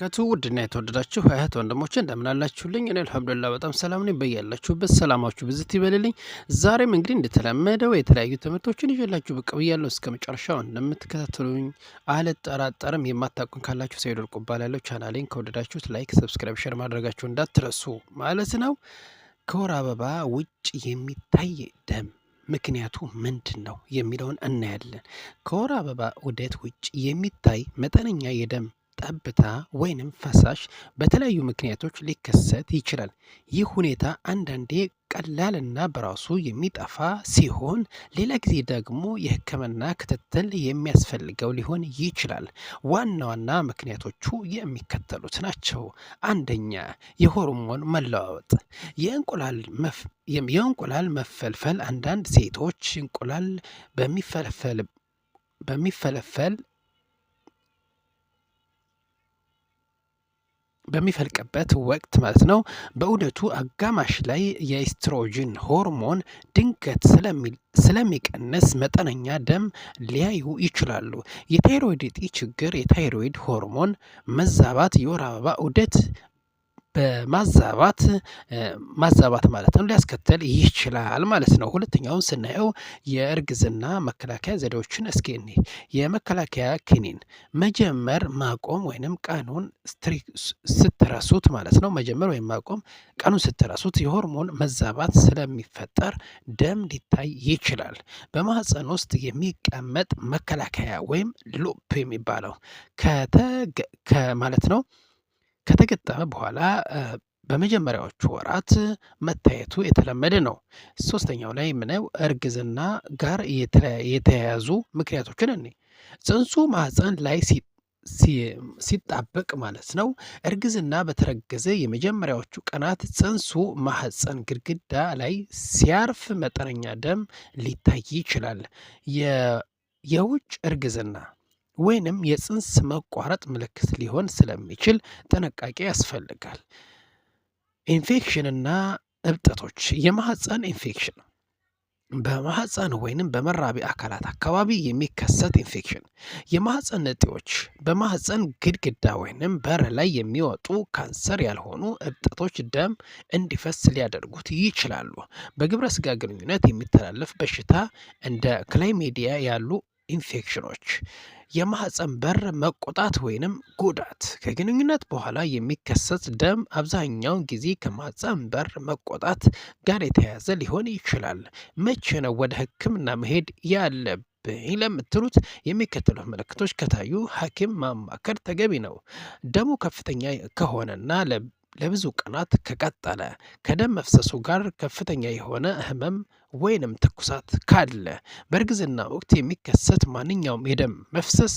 ወበረካቱ ውድና የተወደዳችሁ እህት ወንድሞቼ እንደምን አላችሁልኝ? እኔ አልሐምዱሊላህ በጣም ሰላም ነኝ። በያላችሁበት ሰላማችሁ ብዝት ይበልልኝ። ዛሬም እንግዲህ እንደተለመደው የተለያዩ ትምህርቶችን ይዤላችሁ ብቅ ብያለሁ። እስከ መጨረሻው እንደምትከታተሉኝ አልጠራጠርም። የማታውቁን ካላችሁ ሰይድ ወርቁ እባላለሁ። ቻናሌን ከወደዳችሁት ላይክ፣ ሰብስክራይብ፣ ሼር ማድረጋችሁ እንዳትረሱ ማለት ነው። ከወር አበባ ውጭ የሚታይ ደም ምክንያቱ ምንድን ነው የሚለውን እናያለን። ከወር አበባ ዑደት ውጭ የሚታይ መጠነኛ የደም ጠብታ ወይንም ፈሳሽ በተለያዩ ምክንያቶች ሊከሰት ይችላል። ይህ ሁኔታ አንዳንዴ ቀላልና በራሱ የሚጠፋ ሲሆን፣ ሌላ ጊዜ ደግሞ የሕክምና ክትትል የሚያስፈልገው ሊሆን ይችላል። ዋና ዋና ምክንያቶቹ የሚከተሉት ናቸው። አንደኛ፣ የሆርሞን መለዋወጥ። የእንቁላል መፈልፈል። አንዳንድ ሴቶች እንቁላል በሚፈልቅበት ወቅት ማለት ነው በዑደቱ አጋማሽ ላይ የኤስትሮጅን ሆርሞን ድንገት ስለሚቀንስ መጠነኛ ደም ሊያዩ ይችላሉ። የታይሮይድ እጢ ችግር። የታይሮይድ ሆርሞን መዛባት የወር አበባ ዑደት በማዛባት ማለት ነው ሊያስከትል ይችላል ማለት ነው። ሁለተኛውን ስናየው የእርግዝና መከላከያ ዘዴዎችን እስኪ እንይ። የመከላከያ ክኒን መጀመር ማቆም ወይንም ቀኑን ስትረሱት ማለት ነው። መጀመር ወይም ማቆም ቀኑን ስትረሱት የሆርሞን መዛባት ስለሚፈጠር ደም ሊታይ ይችላል። በማህፀን ውስጥ የሚቀመጥ መከላከያ ወይም ሉፕ የሚባለው ማለት ነው ከተገጠመ በኋላ በመጀመሪያዎቹ ወራት መታየቱ የተለመደ ነው። ሶስተኛው ላይ የምናየው እርግዝና ጋር የተያያዙ ምክንያቶችን እንይ። ጽንሱ ማህፀን ላይ ሲጣበቅ ማለት ነው። እርግዝና በተረገዘ የመጀመሪያዎቹ ቀናት ጽንሱ ማህፀን ግድግዳ ላይ ሲያርፍ መጠነኛ ደም ሊታይ ይችላል። የውጭ እርግዝና ወይንም የጽንስ መቋረጥ ምልክት ሊሆን ስለሚችል ጥንቃቄ ያስፈልጋል። ኢንፌክሽንና እብጠቶች። የማህፀን ኢንፌክሽን በማህፀን ወይንም በመራቢ አካላት አካባቢ የሚከሰት ኢንፌክሽን። የማህፀን እጢዎች በማህፀን ግድግዳ ወይንም በር ላይ የሚወጡ ካንሰር ያልሆኑ እብጠቶች ደም እንዲፈስ ሊያደርጉት ይችላሉ። በግብረ ስጋ ግንኙነት የሚተላለፍ በሽታ እንደ ክላሚዲያ ያሉ ኢንፌክሽኖች። የማህፀን በር መቆጣት ወይንም ጉዳት። ከግንኙነት በኋላ የሚከሰት ደም አብዛኛውን ጊዜ ከማህፀን በር መቆጣት ጋር የተያያዘ ሊሆን ይችላል። መቼ ነው ወደ ሕክምና መሄድ ያለብኝ ለምትሉት የሚከተሉት ምልክቶች ከታዩ ሐኪም ማማከር ተገቢ ነው። ደሙ ከፍተኛ ከሆነና ለብዙ ቀናት ከቀጠለ፣ ከደም መፍሰሱ ጋር ከፍተኛ የሆነ ህመም ወይንም ትኩሳት ካለ፣ በእርግዝና ወቅት የሚከሰት ማንኛውም የደም መፍሰስ፣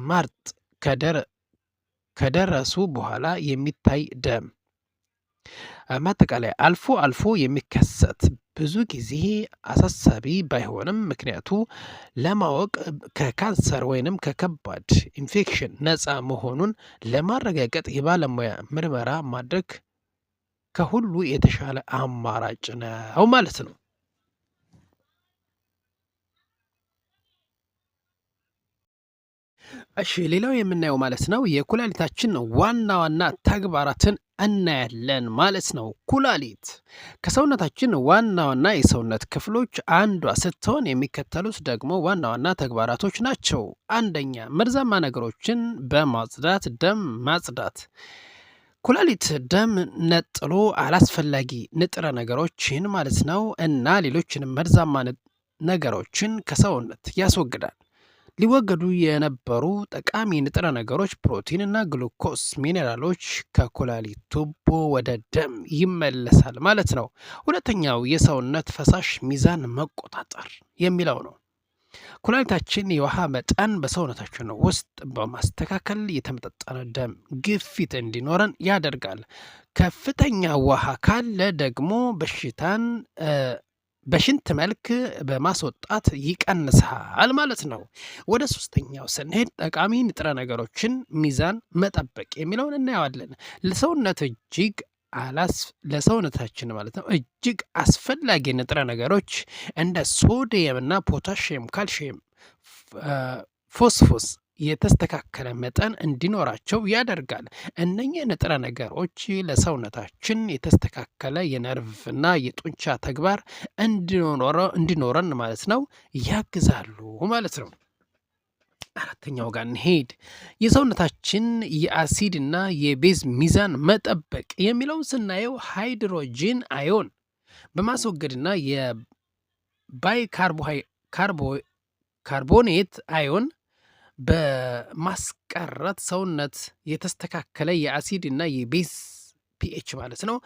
ማርጥ ከደረሱ በኋላ የሚታይ ደም። ማጠቃለያ፣ አልፎ አልፎ የሚከሰት ብዙ ጊዜ አሳሳቢ ባይሆንም ምክንያቱ ለማወቅ ከካንሰር ወይንም ከከባድ ኢንፌክሽን ነፃ መሆኑን ለማረጋገጥ የባለሙያ ምርመራ ማድረግ ከሁሉ የተሻለ አማራጭ ነው ማለት ነው። እሺ፣ ሌላው የምናየው ማለት ነው የኩላሊታችን ዋና ዋና ተግባራትን እናያለን ማለት ነው። ኩላሊት ከሰውነታችን ዋና ዋና የሰውነት ክፍሎች አንዷ ስትሆን የሚከተሉት ደግሞ ዋና ዋና ተግባራቶች ናቸው። አንደኛ፣ መርዛማ ነገሮችን በማጽዳት ደም ማጽዳት። ኩላሊት ደም ነጥሎ አላስፈላጊ ንጥረ ነገሮችን ማለት ነው እና ሌሎችንም መርዛማ ነገሮችን ከሰውነት ያስወግዳል። ሊወገዱ የነበሩ ጠቃሚ ንጥረ ነገሮች ፕሮቲን እና ግሉኮስ ሚኔራሎች ከኩላሊት ቱቦ ወደ ደም ይመለሳል ማለት ነው። ሁለተኛው የሰውነት ፈሳሽ ሚዛን መቆጣጠር የሚለው ነው። ኩላሊታችን የውሃ መጠን በሰውነታችን ውስጥ በማስተካከል የተመጣጠነ ደም ግፊት እንዲኖረን ያደርጋል። ከፍተኛ ውሃ ካለ ደግሞ በሽንት መልክ በማስወጣት ይቀንሳል ማለት ነው። ወደ ሶስተኛው ስንሄድ ጠቃሚ ንጥረ ነገሮችን ሚዛን መጠበቅ የሚለውን እናየዋለን። ለሰውነታችን ማለት ነው እጅግ አስፈላጊ ንጥረ ነገሮች እንደ ሶዲየም እና ፖታሽየም፣ ካልሽየም፣ ፎስፎስ የተስተካከለ መጠን እንዲኖራቸው ያደርጋል። እነኚህ ንጥረ ነገሮች ለሰውነታችን የተስተካከለ የነርቭና የጡንቻ ተግባር እንዲኖረን ማለት ነው ያግዛሉ ማለት ነው። አራተኛው ጋር እንሄድ። የሰውነታችን የአሲድና የቤዝ ሚዛን መጠበቅ የሚለውን ስናየው ሃይድሮጂን አዮን በማስወገድና ካርቦኔት አዮን በማስቀረት ሰውነት የተስተካከለ የአሲድ እና የቤዝ ፒኤች ማለት ነው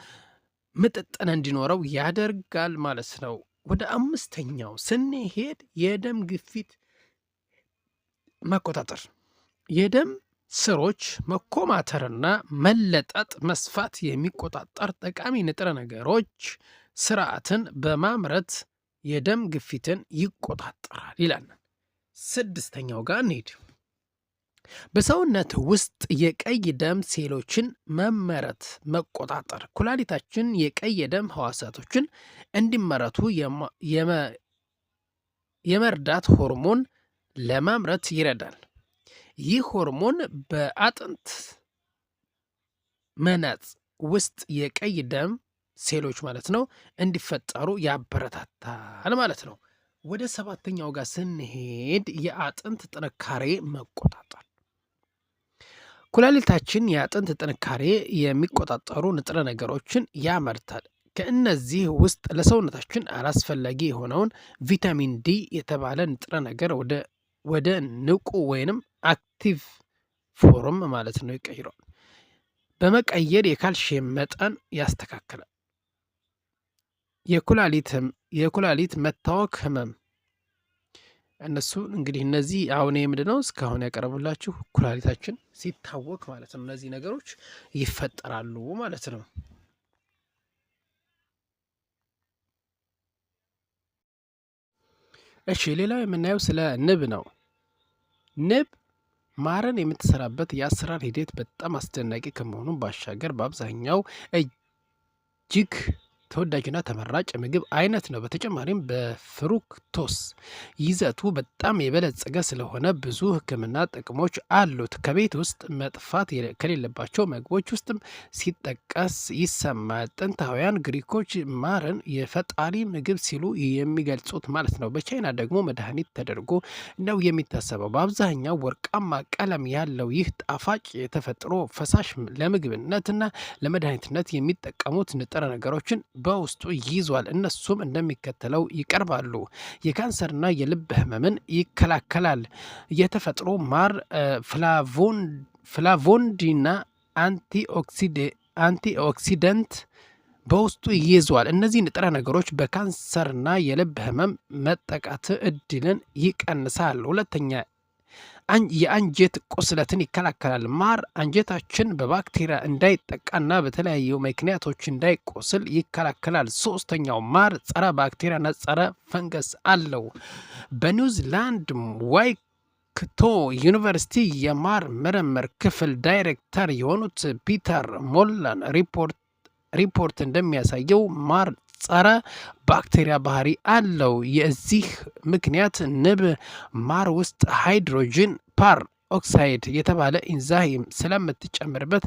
ምጥጥን እንዲኖረው ያደርጋል ማለት ነው። ወደ አምስተኛው ስንሄድ የደም ግፊት መቆጣጠር፣ የደም ስሮች መኮማተርና መለጠጥ መስፋት የሚቆጣጠር ጠቃሚ ንጥረ ነገሮች ስርዓትን በማምረት የደም ግፊትን ይቆጣጠራል ይላል። ስድስተኛው ጋር እንሂድ። በሰውነት ውስጥ የቀይ ደም ሴሎችን መመረት መቆጣጠር፣ ኩላሊታችን የቀይ የደም ህዋሳቶችን እንዲመረቱ የመርዳት ሆርሞን ለማምረት ይረዳል። ይህ ሆርሞን በአጥንት መናጽ ውስጥ የቀይ ደም ሴሎች ማለት ነው እንዲፈጠሩ ያበረታታል ማለት ነው። ወደ ሰባተኛው ጋር ስንሄድ የአጥንት ጥንካሬ መቆጣጠር፣ ኩላሊታችን የአጥንት ጥንካሬ የሚቆጣጠሩ ንጥረ ነገሮችን ያመርታል። ከእነዚህ ውስጥ ለሰውነታችን አላስፈላጊ የሆነውን ቪታሚን ዲ የተባለ ንጥረ ነገር ወደ ንቁ ወይንም አክቲቭ ፎርም ማለት ነው ይቀይረዋል። በመቀየር የካልሽየም መጠን ያስተካክላል። የኩላሊት መታወክ ህመም፣ እነሱ እንግዲህ እነዚህ አሁን ምንድነው እስካሁን ያቀረቡላችሁ ኩላሊታችን ሲታወክ ማለት ነው እነዚህ ነገሮች ይፈጠራሉ ማለት ነው። እሺ ሌላው የምናየው ስለ ንብ ነው። ንብ ማርን የምትሰራበት የአሰራር ሂደት በጣም አስደናቂ ከመሆኑ ባሻገር በአብዛኛው እጅግ ተወዳጅና ተመራጭ ምግብ አይነት ነው። በተጨማሪም በፍሩክቶስ ይዘቱ በጣም የበለጸገ ስለሆነ ብዙ ሕክምና ጥቅሞች አሉት። ከቤት ውስጥ መጥፋት ከሌለባቸው ምግቦች ውስጥም ሲጠቀስ ይሰማል። ጥንታውያን ግሪኮች ማርን የፈጣሪ ምግብ ሲሉ የሚገልጹት ማለት ነው። በቻይና ደግሞ መድኃኒት ተደርጎ ነው የሚታሰበው። በአብዛኛው ወርቃማ ቀለም ያለው ይህ ጣፋጭ የተፈጥሮ ፈሳሽ ለምግብነትና ለመድኃኒትነት የሚጠቀሙት ንጥረ ነገሮችን በውስጡ ይዟል። እነሱም እንደሚከተለው ይቀርባሉ። የካንሰርና የልብ ህመምን ይከላከላል። የተፈጥሮ ማር ፍላቮንዲና አንቲኦክሲደንት በውስጡ ይዟል። እነዚህ ንጥረ ነገሮች በካንሰርና የልብ ህመም መጠቃት እድልን ይቀንሳል። ሁለተኛ የአንጀት ቁስለትን ይከላከላል። ማር አንጀታችን በባክቴሪያ እንዳይጠቃና በተለያዩ ምክንያቶች እንዳይቆስል ይከላከላል። ሶስተኛው ማር ጸረ ባክቴሪያና ጸረ ፈንገስ አለው። በኒውዚላንድ ዋይክቶ ዩኒቨርሲቲ የማር ምርምር ክፍል ዳይሬክተር የሆኑት ፒተር ሞላን ሪፖርት እንደሚያሳየው ማር ጸረ ባክቴሪያ ባህሪ አለው። የዚህ ምክንያት ንብ ማር ውስጥ ሃይድሮጂን ፐር ኦክሳይድ የተባለ ኢንዛይም ስለምትጨምርበት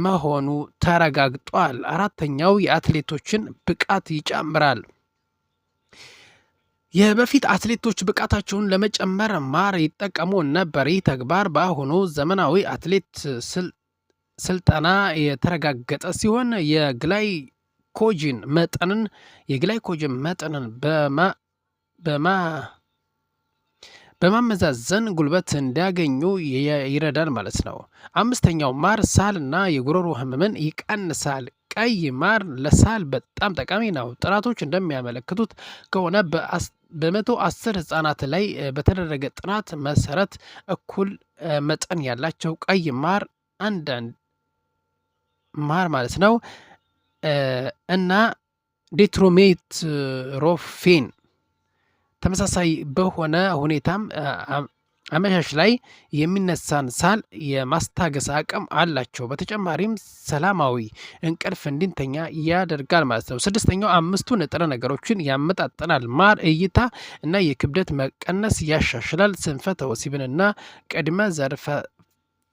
መሆኑ ተረጋግጧል። አራተኛው የአትሌቶችን ብቃት ይጨምራል። የበፊት አትሌቶች ብቃታቸውን ለመጨመር ማር ይጠቀሙ ነበር። ይህ ተግባር በአሁኑ ዘመናዊ አትሌት ስልጠና የተረጋገጠ ሲሆን የግላይኮጅን መጠንን በማመዛዘን ጉልበት እንዲያገኙ ይረዳል ማለት ነው። አምስተኛው ማር ሳልና የጉሮሮ ህመምን ይቀንሳል። ቀይ ማር ለሳል በጣም ጠቃሚ ነው። ጥናቶች እንደሚያመለክቱት ከሆነ በ110 ህጻናት ላይ በተደረገ ጥናት መሰረት እኩል መጠን ያላቸው ቀይ ማር አንዳንድ ማር ማለት ነው እና ዴትሮሜትሮፌን ተመሳሳይ በሆነ ሁኔታም አመሻሽ ላይ የሚነሳን ሳል የማስታገስ አቅም አላቸው። በተጨማሪም ሰላማዊ እንቅልፍ እንድንተኛ ያደርጋል ማለት ነው። ስድስተኛው 5ቱ ንጥረ ነገሮችን ያመጣጥናል። ማር እይታ እና የክብደት መቀነስ ያሻሽላል። ስንፈተ ወሲብንና ቅድመ ዘር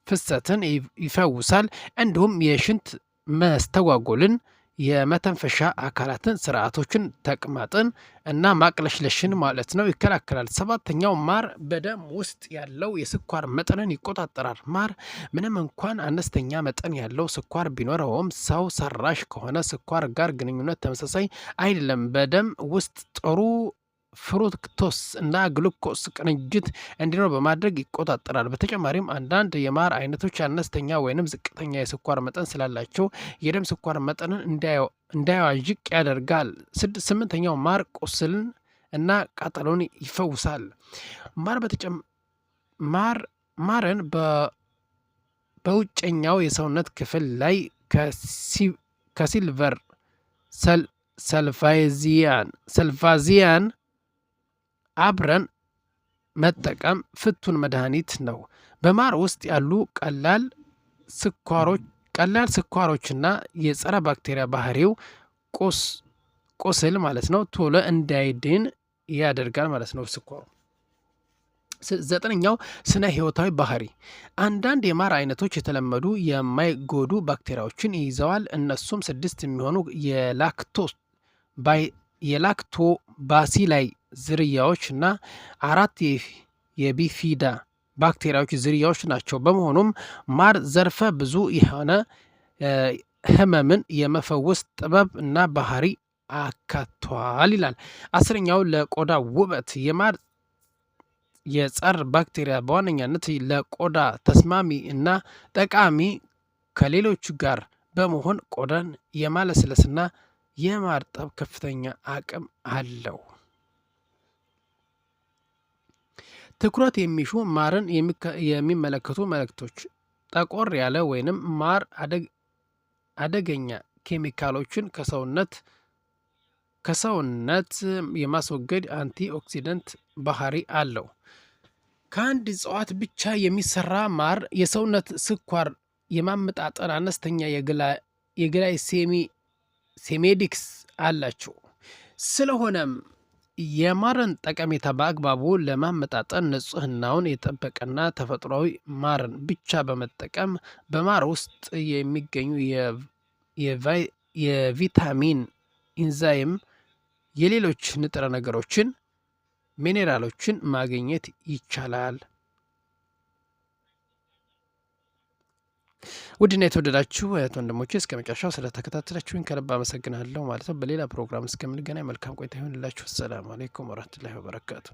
ፍሰትን ይፈውሳል። እንዲሁም የሽንት መስተጓጎልን፣ የመተንፈሻ አካላትን ስርዓቶችን፣ ተቅማጥን እና ማቅለሽለሽን ማለት ነው ይከላከላል። 7ኛው ማር በደም ውስጥ ያለው የስኳር መጠንን ይቆጣጠራል። ማር ምንም እንኳን አነስተኛ መጠን ያለው ስኳር ቢኖረውም ሰው ሰራሽ ከሆነ ስኳር ጋር ግንኙነት ተመሳሳይ አይደለም። በደም ውስጥ ጥሩ ፍሩክቶስ እና ግሉኮስ ቅንጅት እንዲኖር በማድረግ ይቆጣጠራል። በተጨማሪም አንዳንድ የማር አይነቶች አነስተኛ ወይንም ዝቅተኛ የስኳር መጠን ስላላቸው የደም ስኳር መጠንን እንዳይዋዥቅ ያደርጋል። 8ኛው ማር ቁስልን እና ቃጠሎን ይፈውሳል። ማርን በውጨኛው የሰውነት ክፍል ላይ ከሲልቨር ሰልቫዚያን አብረን መጠቀም ፍቱን መድኃኒት ነው። በማር ውስጥ ያሉ ቀላል ስኳሮችና የጸረ ባክቴሪያ ባህሪው ቁስል ማለት ነው ቶሎ እንዳይድን ያደርጋል ማለት ነው ስኳሩ። 9ኛው ስነ ህይወታዊ ባህሪ አንዳንድ የማር አይነቶች የተለመዱ የማይጎዱ ባክቴሪያዎችን ይይዘዋል። እነሱም 6 የሚሆኑ የላክቶባሲላይ ዝርያዎች እና 4 የቢፊዳ ባክቴሪያዎች ዝርያዎች ናቸው። በመሆኑም ማር ዘርፈ ብዙ የሆነ ህመምን የመፈወስ ጥበብ እና ባህሪ አካቷል ይላል። 10ኛው ለቆዳ ውበት የማር የጸረ ባክቴሪያ በዋነኛነት ለቆዳ ተስማሚ እና ጠቃሚ ከሌሎቹ ጋር በመሆን ቆዳን የማለስለስና የማርጠብ ከፍተኛ አቅም አለው። ትኩረት የሚሹ ማርን የሚመለከቱ መልእክቶች ጠቆር ያለ ወይንም ማር አደገኛ ኬሚካሎችን ከሰውነት የማስወገድ አንቲ ኦክሲደንት ባህሪ አለው። ከአንድ እጽዋት ብቻ የሚሰራ ማር የሰውነት ስኳር የማመጣጠን አነስተኛ የግላይሴሚክስ አላቸው። ስለሆነም የማርን ጠቀሜታ በአግባቡ ለማመጣጠን ንጽህናውን የጠበቀና ተፈጥሯዊ ማርን ብቻ በመጠቀም በማር ውስጥ የሚገኙ የቪታሚን፣ ኢንዛይም፣ የሌሎች ንጥረ ነገሮችን፣ ሚኔራሎችን ማግኘት ይቻላል። ውድና የተወደዳችሁ እህት ወንድሞቼ እስከ መጨረሻው ስለተከታተላችሁኝ ከልብ አመሰግናለሁ ማለት ነው። በሌላ ፕሮግራም እስከምንገናኝ መልካም ቆይታ ይሁንላችሁ። ሰላም አለይኩም ወራህመቱላሂ ወበረካቱ።